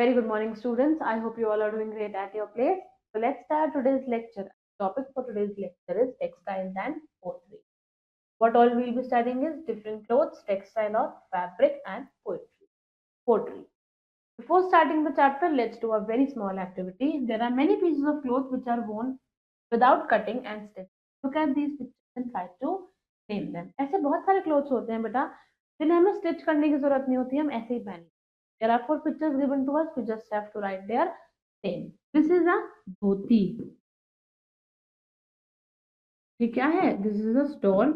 Very good morning, students. I hope you all are doing great at your place. So let's start today's lecture. Topic for today's lecture is textiles and poetry. What all we'll be studying is different clothes, textile or fabric, and poetry. Pottery. Before starting the chapter, let's do a very small activity. There are many pieces of cloth which are worn without cutting and stitching. Look at these pictures and try to name them. ऐसे बहुत सारे clothes होते हैं बेटा जिन्हें हमें stitch करने की जरूरत नहीं होती, हम ऐसे ही पहन. There are 4 pictures given to us. We just have to write their name. This is a dhoti. ये क्या है? This is a stole.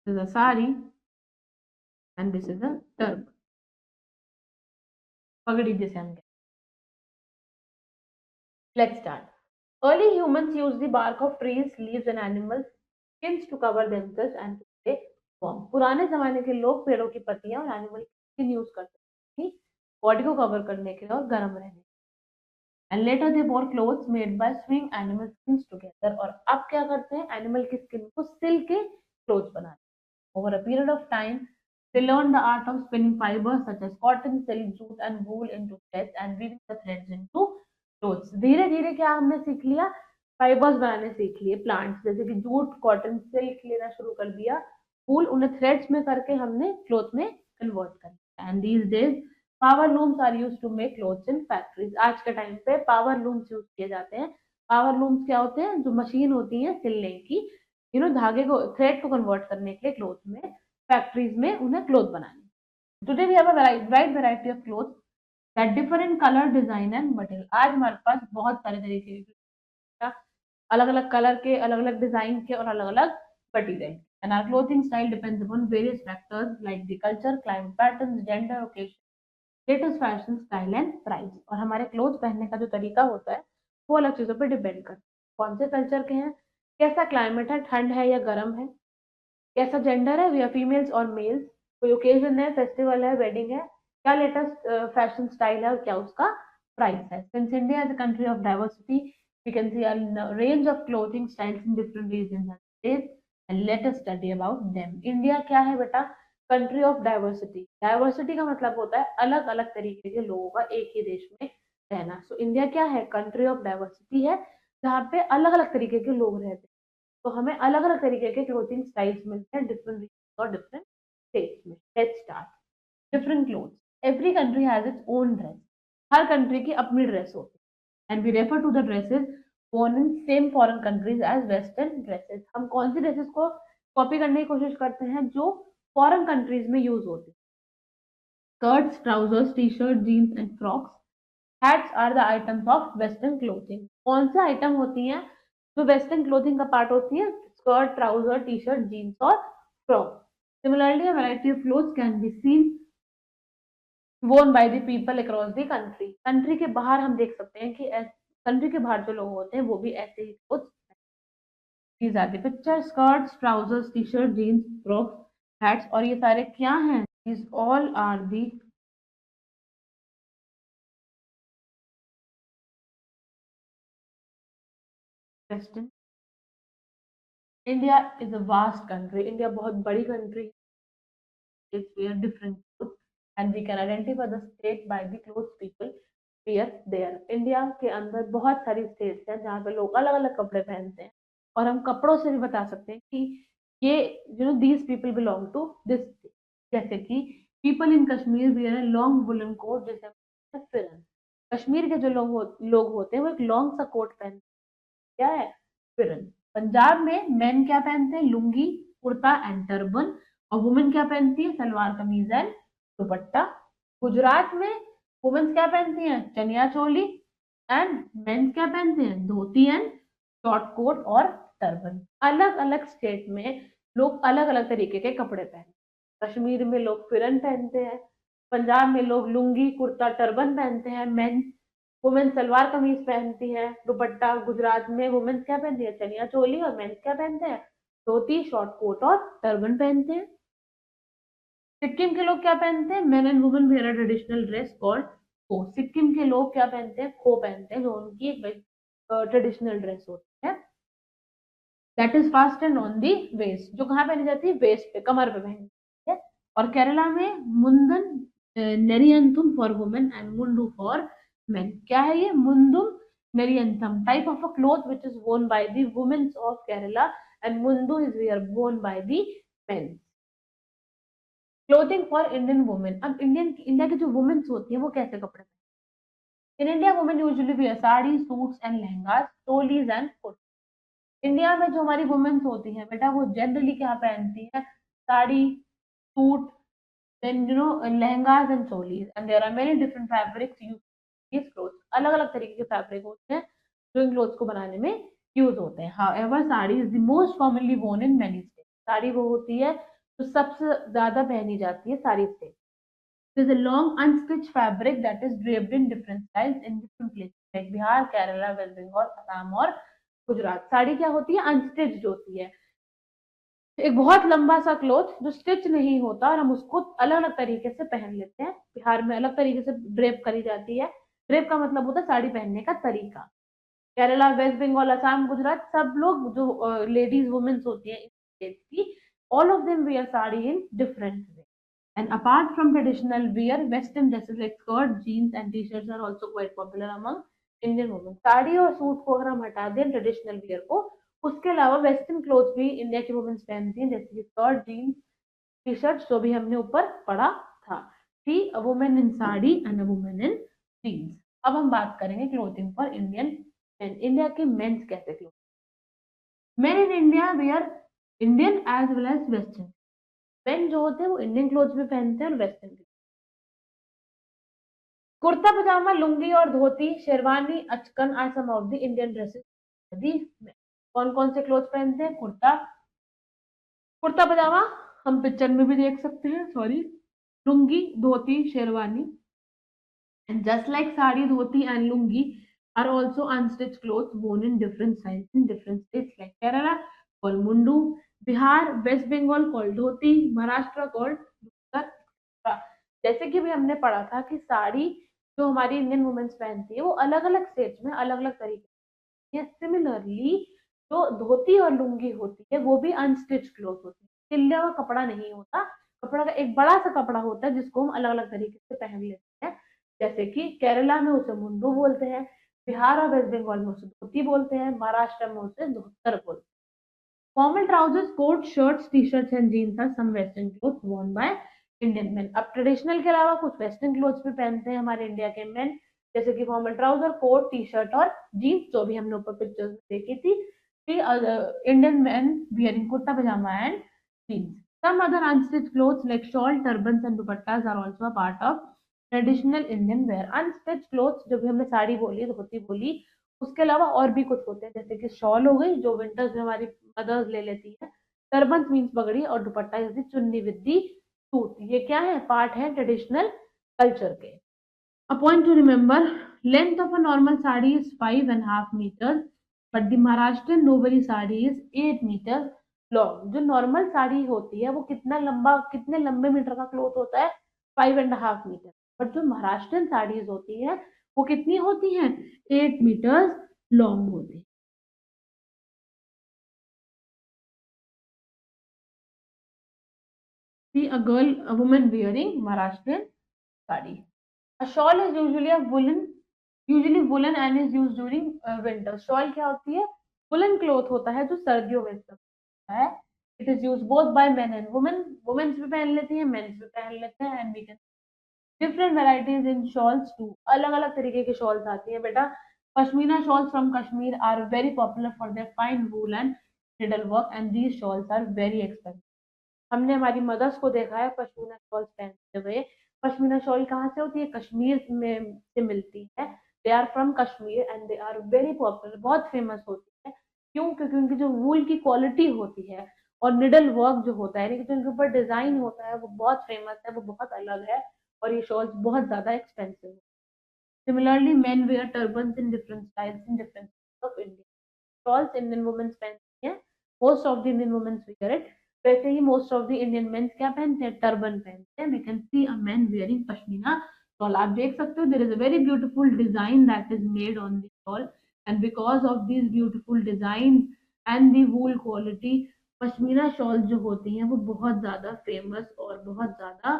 This is a sari, and this is a turban. पगड़ी जिसे हम कहते हैं. Let's start. Early humans used the bark of trees, leaves, and animals' skins to cover themselves and to stay warm. पुराने जमाने के लोग पेड़ों की पत्तियां और एनिमल स्किन यूज करते थे बॉडी को कवर करने के लिए और गर्म रहने. And later they wore clothes made by sewing animal skins together. और अब क्या करते हैं? एनिमल की स्किन को सिल के क्लोथ्स बनाते हैं. Over a period of time, they learned the art of spinning fibers such as cotton, silk, jute, and wool into threads and weaving the threads into clothes. धीरे धीरे क्या हमने सीख लिया? फाइबर्स बनाने सीख लिए. प्लांट्स जैसे कि जूट, कॉटन, सिल्क लेना शुरू कर दिया. वूल उन्हें थ्रेड्स में करके हमने क्लोथ में कन्वर्ट कर दिया. And these days power looms are use to make clothes in factories. आज के टाइम पे पावर लूम्स यूज किए जाते हैं. पावर लूम्स क्या होते हैं? जो मशीन होती है सिलने की, धागे को, थ्रेड को कन्वर्ट करने के लिए क्लोथ में, फैक्ट्रीज में उन्हें क्लोथ बनाने. Today we have a wide variety of cloth that differ in colour, design and material. आज हमारे पास बहुत सारे तरीके के, अलग अलग कलर के, अलग अलग डिजाइन के और अलग अलग material. And our clothing style depends upon various factors like the culture, climate patterns, gender, occasion, latest fashion, style and price. और हमारे क्लोथ पहनने का जो तरीका होता है वो अलग चीजों पर डिपेंड करता है. कौन से कल्चर के हैं, कैसा क्लाइमेट है, ठंड है या गर्म है, कैसा जेंडर है, वी आर फीमेल्स और मेल्स, कोई ओकेजन है, फेस्टिवल है, वेडिंग है, क्या लेटेस्ट फैशन स्टाइल है और क्या उसका प्राइस है. Since India is a country of diversity, we can see a range of clothing styles in different regions and states and let us study about them. India क्या है बेटा? Country of diversity. Diversity का मतलब होता है अलग अलग तरीके के लोगों का एक ही देश में रहना. सो इंडिया क्या है? कंट्री ऑफ डाइवर्सिटी है, जहाँ पे अलग अलग तरीके के लोग रहते हैं. तो हमें अलग अलग तरीके के क्लोथिंग स्टाइल्स मिलते हैं डिफरेंट रीजन और डिफरेंट स्टेट्स में. Let's start. Different clothes. Every country has its own dress. हर कंट्री की अपनी ड्रेस होती है. And we refer to the dresses worn in same foreign countries as western dresses. हम कौन सी ड्रेसेस को कॉपी करने की कोशिश करते हैं? जो फॉरेन कंट्रीज में यूज होती है. Skirts, trousers, T shirt, jeans and frocks. Hats are the items of western clothing. कौन से आइटम होती हैं जो वेस्टर्न क्लोथिंग का पार्ट होती है? Skirt, trousers, T shirt, jeans और frock. Similarly a variety of clothes can be seen worn by the people across the country. Country के बाहर हम देख सकते हैं कि कंट्री के बाहर जो लोग होते हैं वो भी ऐसे ही clothes. These are the picture. Skirts, trousers, t-shirt, jeans, frocks, hats. और ये सारे क्या हैं? These all are the western. India is a vast country. India बहुत बड़ी country. It's wear different clothes and we can identify the state by the clothes people wear there. India के अंदर बहुत सारी states हैं जहाँ पे लोग अलग अलग कपड़े पहनते हैं और हम कपड़ों से भी बता सकते हैं कि ये these people belong to this state. जैसे कि people in Kashmir wear a long woolen coat जिसे हम फिरन. कश्मीर के जो लोग होते हैं वो एक लॉन्ग सा कोट पहनते हैं. क्या है? फिरन. पंजाब में मेन क्या पहनते हैं? Lungi, kurta and turban. और वुमेन क्या पहनती है? सलवार कमीज एंड दुपट्टा. गुजरात में वुमेन्स क्या पहनती हैं? चनिया चोली. एंड मेंस क्या पहनते हैं? धोती एंड शॉर्ट कोट और टर्बन. अलग अलग स्टेट में लोग अलग अलग तरीके के कपड़े पहनते हैं. कश्मीर में लोग फिरन पहनते हैं, पंजाब में लोग लुंगी, कुर्ता, टर्बन पहनते हैं. मेन वुमेन सलवार कमीज पहनती है, दुपट्टा. गुजरात में वुमेन क्या पहनती है? चनिया चोली. और मेन क्या पहनते हैं? धोती, शॉर्ट कोट और टर्बन पहनते हैं. सिक्किम के लोग क्या पहनते हैं? Men and women wear a traditional dress called kho. Sikkim के लोग क्या पहनते हैं? खो पहनते हैं, जो उनकी एक ट्रेडिशनल ड्रेस होती है. That is fastened on the waist. जो कहाँ पहनी जाती है? वेस्ट पे, कमर पे पहनी जाती है. और केरला में mundum neriyathum for women and mundu for men. क्या है ये mundum neriyathum, type of a cloth which is worn by the women of Kerala, and mundu is wear worn by the men। Clothing for Indian women. अब इंडिया की जो वुमेन्स होती है वो कैसे कपड़े, in India women usually wear sari, suits and lehengas, cholis and kurti. India में जो हमारी वुमेन्स होती हैं बेटा वो जनरली क्या पहनती है, sari, suit, then lehengas and cholis, and there are many different fabrics use this clothes. अलग अलग तरीके के फैब्रिक होते हैं जो इन क्लोथ्स को बनाने में यूज होते हैं। However sari is the most commonly worn in many states. Sari वो होती है जो सबसे ज्यादा पहनी जाती है सारी state. There's a long unstitched fabric that is draped in different styles in different places like Bihar, Kerala, West Bengal, Assam और गुजरात। साड़ी क्या होती है, अनस्टिच्ड होती है, एक बहुत लंबा सा क्लोथ जो स्टिच नहीं होता और हम उसको अलग अलग तरीके से पहन लेते हैं। बिहार में अलग तरीके से ड्रेप करी जाती है, ड्रेप का मतलब होता है साड़ी पहनने का तरीका। केरला, वेस्ट बंगाल, असम, गुजरात, सब लोग जो लेडीज वुमेन्स होती हैं स्टेट की, all of them wear sari in different way. And apart from traditional wear, western dresses like skirts, jeans and t-shirts are also quite popular among Indian women। Sari और सूट को अगर हम हटा दें ट्रेडिशनल वियर को, उसके अलावा वेस्टर्न क्लोथ भी इंडिया की वुमेन्स पहनती हैं, जैसे कि स्कर्ट, जीन्स, टी शर्ट, जो भी हमने ऊपर पढ़ा था। थी a women in sari and a women in jeans. अब हम बात करेंगे clothing for Indian men. India के मेन्स कैसे cloth, men in India wear Indian as well as western. Men जो होते हैं वो इंडियन क्लोथ्स भी पहनते हैं और वेस्टर्न भी। कुर्ता पजामा, लुंगी और dhoti, sherwani, achkan are some of the Indian dresses. यदि कौन कौन से क्लोथ पहनते हैं, कुर्ता, कुर्ता पजामा हम पिक्चर में भी देख सकते हैं, sorry, lungi, dhoti, sherwani, and just like sari, dhoti and lungi are also unstitched clothes worn in different sizes in different states like Kerala called mundu, Bihar, West Bengal called dhoti, Maharashtra called dhukar। जैसे कि भी हमने पढ़ा था कि साड़ी जो हमारी Indian womens पहनती है वो अलग अलग स्टेट्स में अलग अलग तरीके से, सिमिलरली जो धोती और लुंगी होती है वो भी अनस्टिच क्लोथ होती है, सिला हुआ कपड़ा नहीं होता। कपड़ा का एक बड़ा सा कपड़ा होता है जिसको हम अलग अलग तरीके से पहन लेते हैं, जैसे कि केरला में उसे मुंडू बोलते हैं, बिहार और वेस्ट बंगाल में उसे धोती बोलते हैं, महाराष्ट्र में उसे धोतर बोलते हैं। Formal trousers, coat, shirts, T shirts and jeans are some western clothes worn by Indian men. अब ट्रेडिशनल के अलावा कुछ वेस्टर्न क्लोथ्स भी पहनते हैं हमारे इंडिया के मेन, जैसे कि formal trouser, coat, T shirt और जीन्स, जो भी हमने ऊपर पिक्चर्स में देखी थी। Indian men wearing kurta pyjama and jeans. Some other unstitched clothes like shawl, turbans and dupattas are also a part of traditional Indian wear. Unstitch clothes जो भी हमने साड़ी बोली, धोती बोली, उसके अलावा और भी कुछ होते हैं, जैसे कि शॉल हो गई जो विंटर्स में हमारी मदर्स ले लेती है, टर्बन मीन्स पगड़ी, और दुपट्टा इज द चुन्नी विद दी सूट। ये क्या है, पार्ट है ट्रेडिशनल कल्चर के। A point to remember, length of a normal sari is 5.5 meters, but the Maharashtrian Nobari sari is 8 meters long। जो नॉर्मल साड़ी होती है वो कितना लंबा, कितने लंबे मीटर का क्लोथ होता है, 5.5 मीटर। बट जो महाराष्ट्रियन साड़ीज होती है वो कितनी होती हैं, 8 मीटर्स लॉन्ग होती है। See a girl, a woman wearing Maharashtrian sari। A shawl is usually woolen and is used during winter। shawl क्या होती है, वुलन क्लॉथ होता है जो सर्दियों में इस्तेमाल होता है। It is use both by men and women, women's भी पहन लेती हैं, मेन्स भी पहन लेते हैं। And we can different varieties in shawls too, अलग अलग तरीके की शॉल्स आती है बेटा। Pashmina shawls from Kashmir are very popular for their fine wool and needle work, and these shawls are very expensive. हमने हमारी मदर्स को देखा है पश्मीना शॉल्स पहनते हुए। पश्मीना शॉल कहाँ से होती है, कश्मीर में से मिलती है। They are from Kashmir and they are very popular, बहुत फेमस होती है। क्यों, क्योंकि उनकी जो वूल की क्वालिटी होती है और निडल वर्क जो होता है, यानी कि जो उनके ऊपर डिजाइन होता है वो बहुत फेमस है, वो बहुत अलग है, और ये शॉल्स बहुत ज्यादा एक्सपेंसिव है। Similarly men wear turbans in different styles in different of India. Shawls Indian womens पहनती हैं, most of the Indian womens wear it. वैसे ही most of the Indian mens क्या पहनते हैं, टर्बन पहनते हैं। We can see a man wearing pashmina shawl. आप देख सकते हो, there is a very beautiful design that is made on the shawl, and because of this beautiful design and the wool quality, pashmina shawl जो होती हैं वो बहुत ज्यादा फेमस और बहुत ज्यादा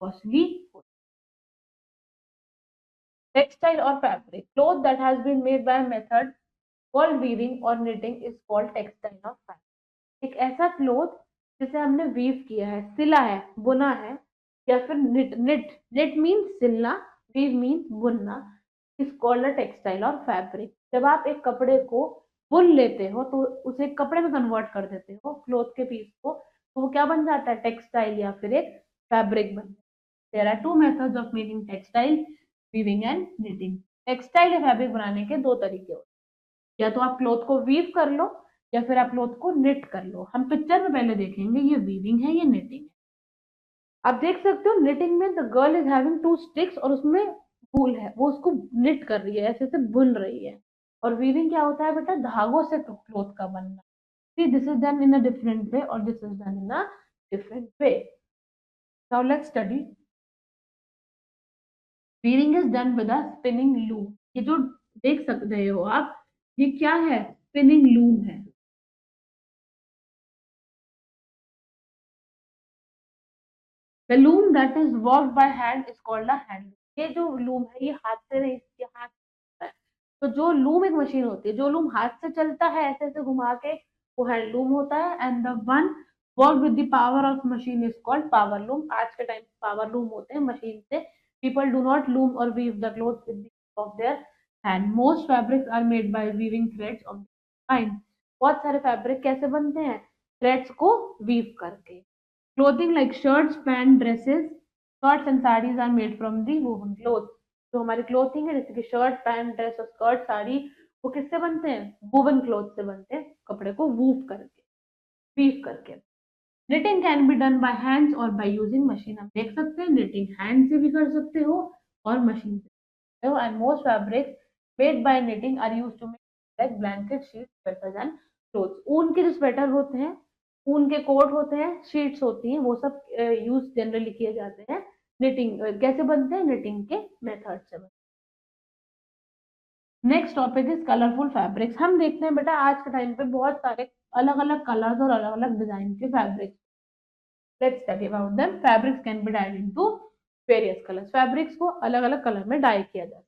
कॉस्टली होती हैं। टेक्सटाइल और fabric, cloth that has been made by method called weaving और knitting इज कॉल्ड टेक्सटाइल और फैब्रिक। एक ऐसा क्लोथ जिसे हमने वीव किया है, सिला है, बुना है, या फिर निट मीन्स सिलना, वीव मीन्स बुनना, इज कॉल्ड अ टेक्सटाइल और फैब्रिक। जब आप एक कपड़े को बुन लेते हो तो उसे कपड़े में कन्वर्ट कर देते हो, क्लोथ के पीस को, तो वो क्या बन जाता है, टेक्सटाइल या फिर एक फैब्रिक बन जाता है। There are two methods of making textile, weaving and knitting। Textile या फैब्रिक बनाने के दो तरीके होते हैं, या तो आप क्लोथ को वीव कर लो या फिर आप क्लोथ को निट कर लो। हम पिक्चर में पहले देखेंगे ये वीविंग है, ये निटिंग है। आप देख सकते हो निटिंग में the girl is having two sticks और उसमें वूल है, वो उसको निट कर रही है, ऐसे ऐसे बुन रही है। और वीविंग क्या होता है बेटा, धागों से क्लोथ का बनना। See this is done in a different way और this is done in a different way. Now let's study. Weaving is done with a spinning loom. ये जो देख सकते हो आप, ये क्या है, स्पिनिंग लूम है। The loom that is worked by hand is called a hand. ये जो लूम है ये हाथ से नहीं, ये हाथ से है। तो जो लूम एक मशीन होती है, जो लूम हाथ से चलता है ऐसे ऐसे घुमा के, वो हैंड लूम होता है। And the one work with the power of machine is called power loom. आज के टाइम पावर लूम होते हैं मशीन से। पीपल डू नॉट लूम और weave the cloth with the of their hand. Most fabrics are made by weaving threads of kind. बहुत सारे fabric कैसे बनते हैं, थ्रेड्स को वीव करके। Clothing like shirts, pants, dresses, skirts and saris are made from the woven cloth. जो हमारी clothing है जैसे कि शर्ट, पैंट, ड्रेस और स्कर्ट, साड़ी, वो किससे बनते हैं, वूवन क्लोथ से बनते हैं, कपड़े को वूव करके, वीव करके। Knitting can be done by hands और बाय यूजिंग मशीन। हम देख सकते हैं निटिंग हैंड से भी कर सकते हो और मशीन से। And most fabric made by knitting are used to make like blanket, sheet, sweaters and clothes. ऊन के जो स्वेटर होते हैं, ऊन के कोट होते हैं, शीट्स होती हैं, वो सब यूज जनरली किए जाते हैं। निटिंग कैसे बनते हैं, निटिंग के मेथड से बनते हैं। Next topic is colourful fabrics. हम देखते हैं बेटा आज के टाइम पे बहुत सारे अलग अलग कलर्स और अलग अलग डिजाइन के fabrics. Let's study about them. Fabrics can be died into various colours. Fabrics को अलग अलग कलर में डाई किया जाता है।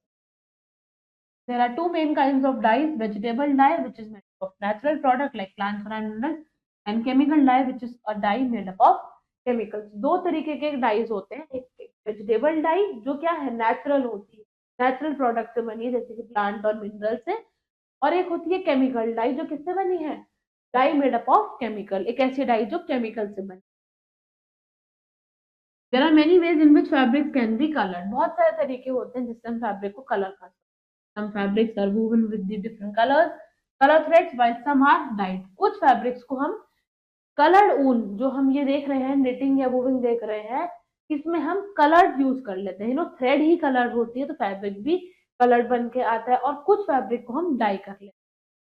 There are two main kinds of dyes: vegetable dye, which is made up of natural product like plants or animals, and chemical dye, which is a dye made up of chemicals. दो तरीके के dies होते हैं, एक vegetable die जो क्या है, natural होती है, नेचुरल प्रोडक्ट से बनी है जैसे कि प्लांट और मिनरल से, और एक होती है केमिकल डाई जो किससे बनी है, dye made up of chemical, एक ऐसी डाई जो केमिकल से बनी। There are many ways in which fabric can be coloured. बहुत सारे तरीके होते हैं जिससे हम फैब्रिक को कलर कर सकते हैं। Some fabrics are woven with the different colors, color threads, while some are dyed. कुछ फैब्रिक्स को हम कलर्ड ऊन, जो हम ये देख रहे हैं निटिंग या वूविंग देख रहे हैं, इसमें हम कलर्ड यूज कर लेते हैं। थ्रेड ही कलर्ड होती है तो फैब्रिक भी कलर्ड बन के आता है। और कुछ फैब्रिक को हम डाई कर लेते हैं,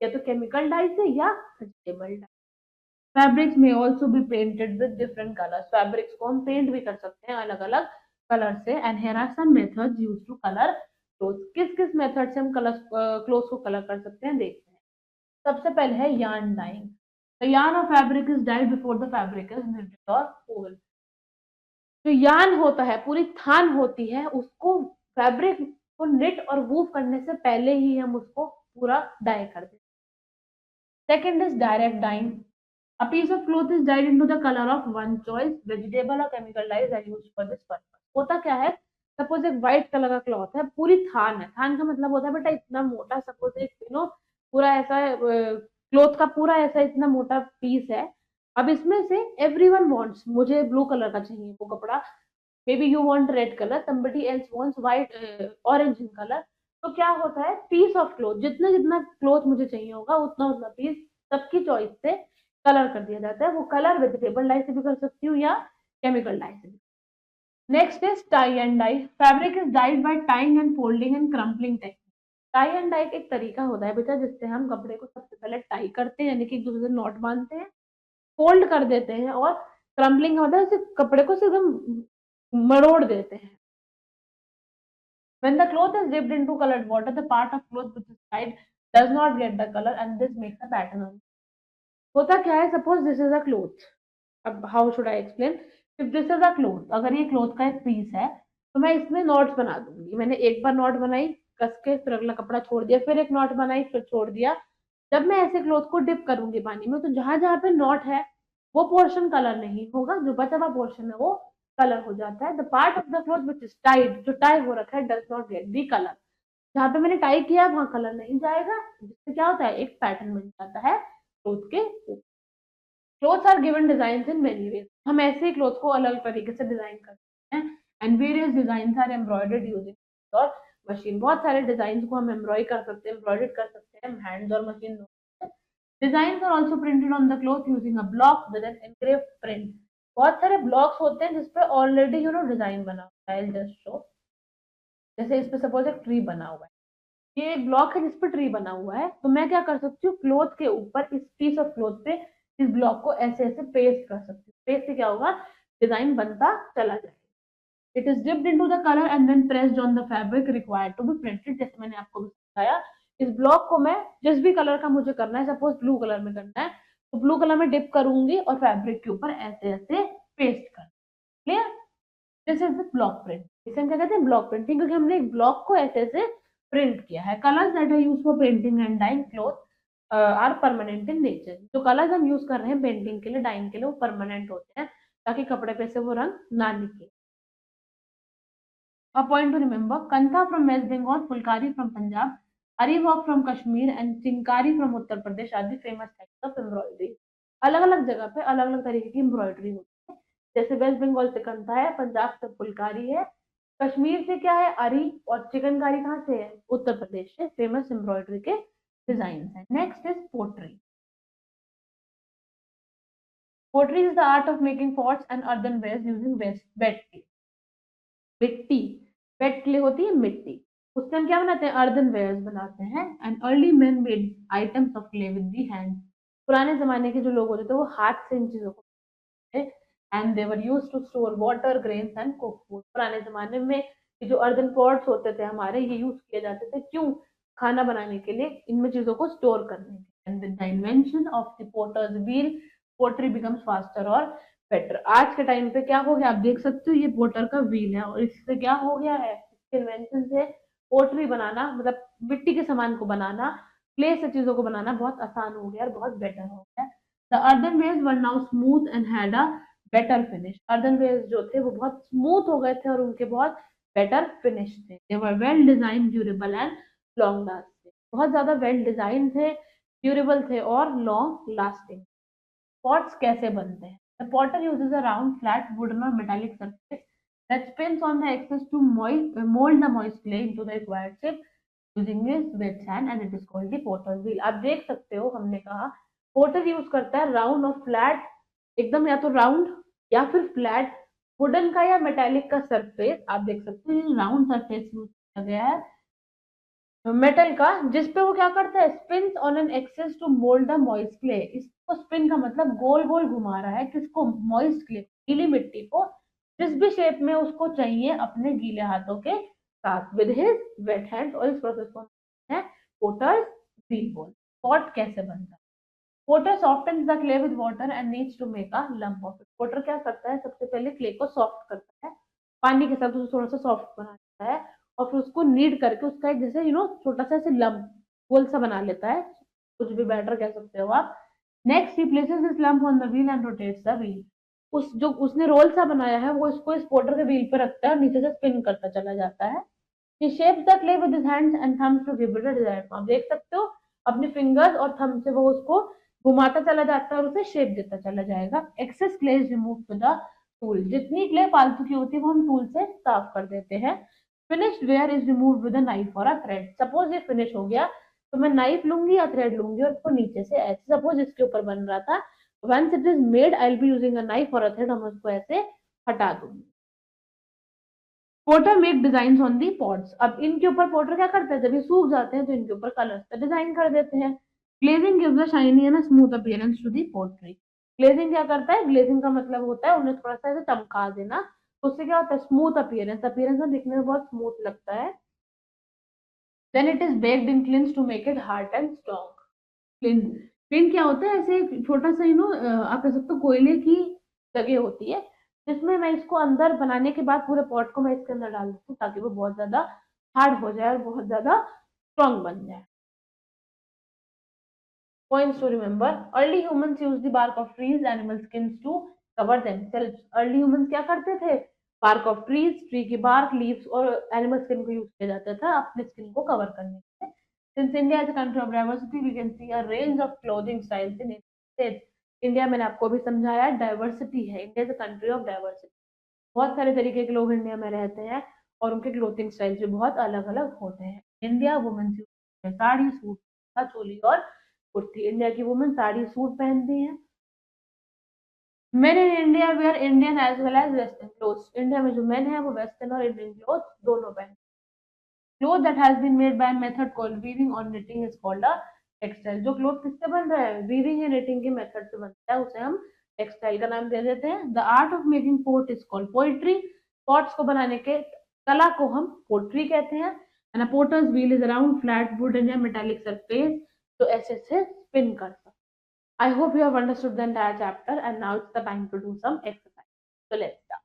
या तो केमिकल डाई से या वेजिटेबल डाई। फैब्रिक्स में also be painted with different colours. Fabrics को हम पेंट भी कर सकते हैं अलग अलग कलर से। And here are some methods used to colour cloth. किस किस मेथड से हम कलर क्लोथ को कलर कर सकते हैं देखते हैं। सबसे पहले है yarn dyeing. The yarn of fabric is dyed before the fabric is knitted or woven. जो yarn होता है, पूरी थान होती है, उसको फैब्रिक को निट और वूव करने से पहले ही हम उसको पूरा डाई कर देते हैं। Second is direct dyeing. A piece of cloth is dyed into the color of one choice. Vegetable or chemical dyes are used for this purpose. होता क्या है, सपोज एक व्हाइट कलर का क्लॉथ है, पूरी थान है, थान का मतलब होता है बेटा इतना मोटा, सपोज एक पूरा ऐसा क्लॉथ का पूरा ऐसा इतना मोटा पीस है। अब इसमें से एवरीवन वांट्स, मुझे ब्लू कलर का चाहिए वो कपड़ा, may be you want red colour, somebody else wants white, orange in colour. तो क्या होता है, पीस ऑफ क्लॉथ, जितना जितना क्लॉथ मुझे चाहिए होगा उतना उतना पीस सबकी चॉइस से कलर कर दिया जाता है। वो कलर वेजिटेबल डाई से भी कर सकती हूँ या केमिकल डाई से भी। Next is tie and dye. Fabric is dyed by tying and folding and crumpling technique. Tie and dye एक तरीका होता है बेटा जिससे हम कपड़े को सबसे पहले टाई करते हैं, यानी कि एक दूसरे से नॉट बांधते हैं, फोल्ड कर देते हैं, और क्रम्पलिंग का मतलब है कपड़े को एकदम मरोड़ देते हैं। When the cloth is dipped into colored water, the part of cloth which is dyed does not get the color and this makes a pattern on it. होता क्या है, suppose this is a cloth. अब how should I explain, if this is a cloth, अगर ये cloth का एक piece है, तो मैं इसमें नॉट्स बना दूंगी। मैंने एक बार नॉट बनाई कस के, फिर अगला कपड़ा छोड़ दिया, फिर एक नॉट बनाई, फिर छोड़ दिया। जब मैं ऐसे क्लोथ को डिप करूंगी पानी में, तो जहां जहां पे नॉट है वो पोर्शन कलर नहीं होगा, जो बचा हुआ पोर्शन है वो कलर हो जाता है। The part of the cloth which is tied, जो टाई हो रखा है, does not get the colour. जहां पे मैंने टाई किया वहां कलर नहीं जाएगा, जिससे क्या होता है, एक पैटर्न बन जाता है क्लोथ के ऊपर। Clothes are given design in many ways, हम ऐसे ही क्लोथ को अलग तरीके से डिजाइन करते हैं। And various design are embroidered using और मशीन। बहुत सारे डिजाइन को हम एम्ब्रॉय कर सकते हैं, एम्ब्रॉयडर्ड कर सकते हैं हैंड्स और मशीन दोनों से। Design are also printed on the cloth using a block with an engrave print. बहुत सारे ब्लॉक्स होते हैं जिसपे ऑलरेडी डिजाइन बना होता है। जस्ट शो, जैसे इस पे सपोज एक ट्री बना हुआ है, ये एक ब्लॉक है जिसपे ट्री बना हुआ है, तो मैं क्या कर सकती हूँ, क्लोथ के ऊपर, इस पीस ऑफ क्लोथ पे इस ब्लॉक को ऐसे ऐसे पेस्ट कर सकती हूँ। पेस्ट से क्या होगा, डिजाइन बनता चला जाएगा। It is dipped into the colour and then pressed on the fabric required to be printed. जैसे मैंने आपको बताया, इस ब्लॉक को मैं जिस भी कलर का मुझे करना है, सपोज ब्लू कलर में करना है, तो ब्लू कलर में डिप करूंगी और फैब्रिक के ऊपर ऐसे ऐसे पेस्ट कर। Clear? This is the block print. इसे हम क्या कहते हैं, ब्लॉक प्रिंटिंग, क्योंकि हमने एक ब्लॉक को ऐसे ऐसे प्रिंट किया है। Colours that are used for painting and dyeing cloth are permanent in nature. जो कलर्स हम यूज कर रहे हैं पेंटिंग के लिए, डाइंग के लिए, वो परमानेंट होते हैं, ताकि कपड़े पे से वो रंग ना निकले। A point to remember: Kantha from West Bengal, Fulkari from Punjab, Areewak from Kashmir, and Chinkari from Uttar Pradesh are the famous types of embroidery. अलग अलग जगह पे अलग अलग तरीके की एम्ब्रॉयडरी होती है। जैसे वेस्ट बंगाल से कंथा है, पंजाब से फुलकारी है, कश्मीर से क्या है, अरी, और चिकनकारी कहाँ से है, उत्तर प्रदेश से। फेमस एम्ब्रॉयडरी के डिजाइन है। Next is pottery. Pottery is the art of making pots and earthenware using wet mitti. Wet clay होती है मिट्टी, उससे हम क्या बनाते हैं, अर्दनवेयर बनाते हैं। And early man made items of clay with the hand. पुराने जमाने के जो लोग होते थे वो हाथ से इन चीजों को बनाते थे। And they were used to store water, grains and cook food. पुराने जमाने में ये जो अर्दन पॉट्स होते थे हमारे, ये यूज किए जाते थे, क्यों, खाना बनाने के लिए, इनमें चीजों को स्टोर करने के लिए। And with the invention of the potter's wheel, pottery becomes faster और बेटर। आज के टाइम पे क्या हो गया, आप देख सकते हो, ये पोटर का व्हील है, और इससे क्या हो गया है, इसके इन्वेंशन से पोट्री बनाना, मतलब मिट्टी के सामान को बनाना, क्ले से चीजों को बनाना बहुत आसान हो गया और बहुत बेटर हो गया। The earthenwares were now smooth and had a better finish. Earthenwares जो थे वो बहुत स्मूथ हो गए थे और उनके बहुत बेटर फिनिश थे। They were well design, durable and long lasting. बहुत ज्यादा वेल डिजाइन थे, ड्यूरेबल थे और लॉन्ग लास्टिंग। पॉट्स कैसे बनते हैं? The potter uses a round, flat, wooden or metallic surface that spins on the axis to mold the moist clay into the required shape using his wet hand, and it is called the potter's wheel. आप देख सकते हो, हमने कहा Potter use करता है round और flat, एकदम या तो राउंड या फिर फ्लैट, वुडन का या मेटेलिक का सरफेस। आप देख सकते हो राउंड सरफेस यूज किया गया है मेटल का, जिसपे वो क्या करता है, spins on an axis to mould the moist clay. इसको स्पिन का मतलब गोल गोल घुमा रहा है, किसको, मॉइस्ट क्ले, गीली मिट्टी को, जिस भी शेप में उसको चाहिए, अपने गीले हाथों के साथ, विद हिज वेट हैंड। और इस प्रोसेस को है पोटर्स व्हील बोल। पॉट कैसे बनता है? Potter softens the clay with water and needs to make a lump of it. Potter क्या करता है, सबसे पहले क्ले को सॉफ्ट करता है, पानी के साथ उसको थोड़ा सा सॉफ्ट बना देता है, और फिर उसको नीड करके उसका एक जैसे छोटा सा ऐसे लंप गोल सा बना लेता है, कुछ भी बैटर कह सकते हो आप। Next he places this lump on the wheel and rotates the wheel. उस जो उसने रोल सा बनाया है वो इसको इस पोटर के व्हील पे रखता है और नीचे से स्पिन करता चला जाता है। He shapes the clay with his hands and thumbs to give it a desired form. आप देख सकते हो, अपने फिंगर्स और थंब से वो उसको घुमाता चला जाता है और उसे शेप देता चला जाएगा। Excess clay is remove with the tool. जितनी क्ले फालतू की होती है वो हम टूल से साफ कर देते हैं। Finished ware is remove with a knife और अ थ्रेड। सपोज ये फिनिश हो गया, तो मैं नाइफ लूंगी या थ्रेड लूंगी और उसको नीचे से ऐसे, सपोज इसके ऊपर बन रहा था, once it is made I will be using a knife और अ थ्रेड, हम उसको ऐसे हटा दूंगी। Potter make design on the pots. अब इनके ऊपर पोटर क्या करता है, जब ये सूख जाते हैं तो इनके ऊपर कलर्स का डिजाइन कर देते हैं। Glazing gives a shiny and smooth appearance to the pottery. Glazing क्या करता है, ग्लेजिंग का मतलब होता है उन्हें थोड़ा सा ऐसे चमका देना, तो उससे क्या होता है, स्मूथ अपीयरेंस, अपीयरेंस में दिखने में बहुत स्मूथ लगता है। Then it is baked in kilns to make it hard and strong. Kiln, kiln क्या होता है, ऐसे एक छोटा सा आप कह सकते हो कोयले की जगह होती है, जिसमें मैं इसको अंदर बनाने के बाद पूरे पॉट को मैं इसके अंदर डाल देती हूँ ताकि वो बहुत ज्यादा हार्ड हो जाए और बहुत ज्यादा स्ट्रॉन्ग बन जाए। Points to remember: early humans used the bark of trees, animal skins to cover themselves. Early humans क्या करते थे? Bark of trees, ट्री की bark, leaves और animal skin को यूज किया जाता था अपने स्किन को कवर करने के लिए। Since India is a country of diversity, we can see a range of clothing styles in States. India मैंने आपको भी समझाया डाइवर्सिटी है, India is a country of diversity. बहुत सारे तरीके के लोग इंडिया में रहते हैं और उनके क्लोथिंग स्टाइल भी बहुत अलग अलग होते हैं। India womens use sari, suit, choli और कुर्ती। इंडिया की वुमेन साड़ी सूट पहनती हैं। Men in India wear Indian as well as western clothes. India में जो मेन है वो वेस्टर्न और इंडियन क्लोथ दोनों पहनते हैं। Cloth that has been made by method called weaving और knitting is called a textile. जो क्लोथ किससे बन रहा है? वीविंग या निटिंग के मेथड से बनता है, उसे हम टेक्सटाइल का नाम दे देते हैं। The art of making pot is called pottery. Pots को बनाने के कला को हम पोट्री कहते हैं। And a potter's wheel is around flat wooden या मेटालिक सरफेस तो ऐसे से स्पिन करता है। I hope you have understood the entire chapter and now it's the time to do some exercise. So let's start.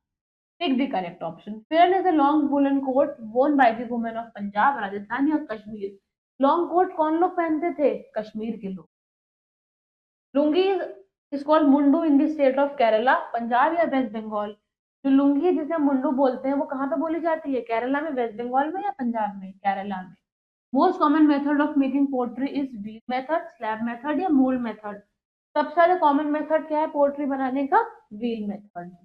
Pick the correct option. Fair is a long woolen coat worn by the women of Punjab, Rajasthan या Kashmir. Long coat कौन लोग पहनते थे? कश्मीर के लोग। Lungi is called mundu in the state of Kerala, Punjab या waste Bengal. जो लुंगी है जिसे हम मुंडू बोलते हैं वो कहाँ पे बोली जाती है? केरला में, वेस्ट बंगाल में या पंजाब में? केरला में। Most common method of making pottery is wheel method, slab method या मोल्ड मेथड। सबसे ज्यादा कॉमन मेथड क्या है पोट्री बनाने का? Wheel method.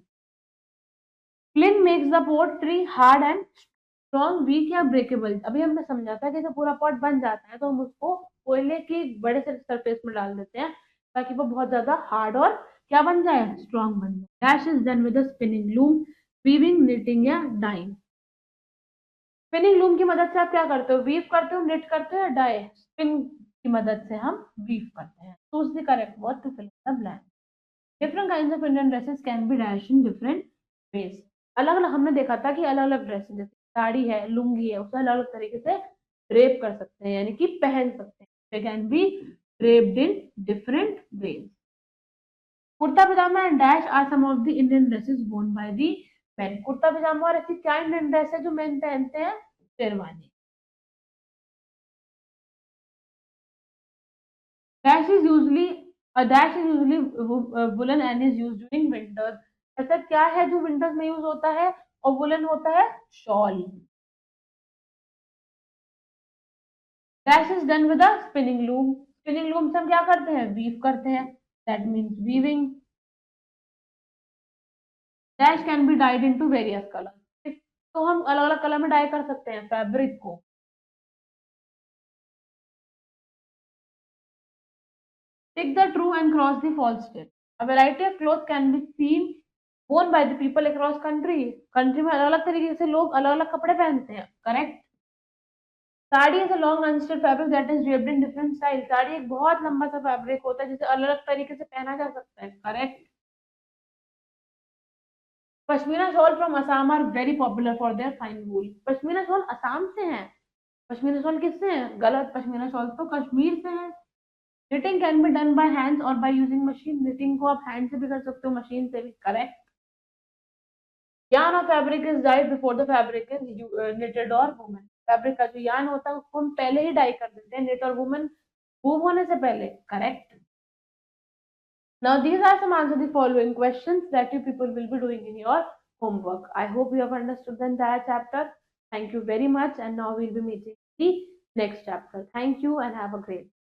Flint makes the pottery hard and strong, weak या ब्रेकेबल। अभी हमने समझा था कि जब पूरा पॉट बन जाता है तो हम उसको कोयले की बड़े से सरफेस में डाल देते हैं ताकि वो बहुत ज्यादा हार्ड और क्या बन जाए? स्ट्रॉन्ग बन जाए। Dash is done with a spinning loom, weaving, knitting या डाइंग। स्पिनिंग लूम की मदद से आप क्या करते हो? वीव करते हो, निट करते हो या डाई? स्पिन की मदद से हम वीव करते हैं। Choose the correct word to fill in the blank. Different kinds of Indian dresses can be dash in different ways. अलग अलग हमने देखा था कि अलग अलग ड्रेसेस जैसे साड़ी है, लुंगी है, उसे अलग अलग तरीके से ड्रेप कर सकते हैं यानी कि पहन सकते हैं। They can be draped in different ways. Kurta pyjama and dash are some of the Indian dresses worn by the men. Kurta pyjama और ऐसी क्या इंडियन ड्रेस है जो मेन पहनते हैं? Sherwani. Dash is usually a dash is usually woolen and is used during winters. ऐसा क्या है जो विंटर्स में यूज होता है और वुलन होता है? Shawl. Dash is done with a spinning loom. Spinning loom से हम क्या करते हैं? वीव करते हैं, that means weaving. Dash can be died into various colour. तो हम अलग अलग कलर में डाई कर सकते हैं फैब्रिक को। Take the true and cross the false step. A variety of clothes can be seen worn by the people across country. Country में अलग अलग तरीके से लोग अलग अलग कपड़े पहनते हैं, correct. Sari is a long unstitched fabric that is draped in different style. Sari एक बहुत लंबा सा फैब्रिक होता है जिसे अलग अलग तरीके से पहना जा सकता है, correct. Pashmina shawl from Assam are very popular for their fine wool. Pashmina shawl Assam से हैं। पश्मीना शॉल किससे हैं? गलत, पश्मीना शॉल तो कश्मीर से है। Knitting can be done by hands और बाय यूजिंग मशीन। निटिंग को आप हैंड से भी कर सकते हो, मशीन से भी, करेक्ट। यार्न और fabric is died before the fabric is knitted और वूवन। फैब्रिक का जो यार्न होता है उसको हम पहले ही डाई कर देते हैं, knit और वूवन मूव होने से पहले, correct. Now these are some answer the following questions that you people will be doing in your homework. I hope you have understood the entire chapter. Thank you very much and now we'll be meeting the next chapter. Thank you and have a great day.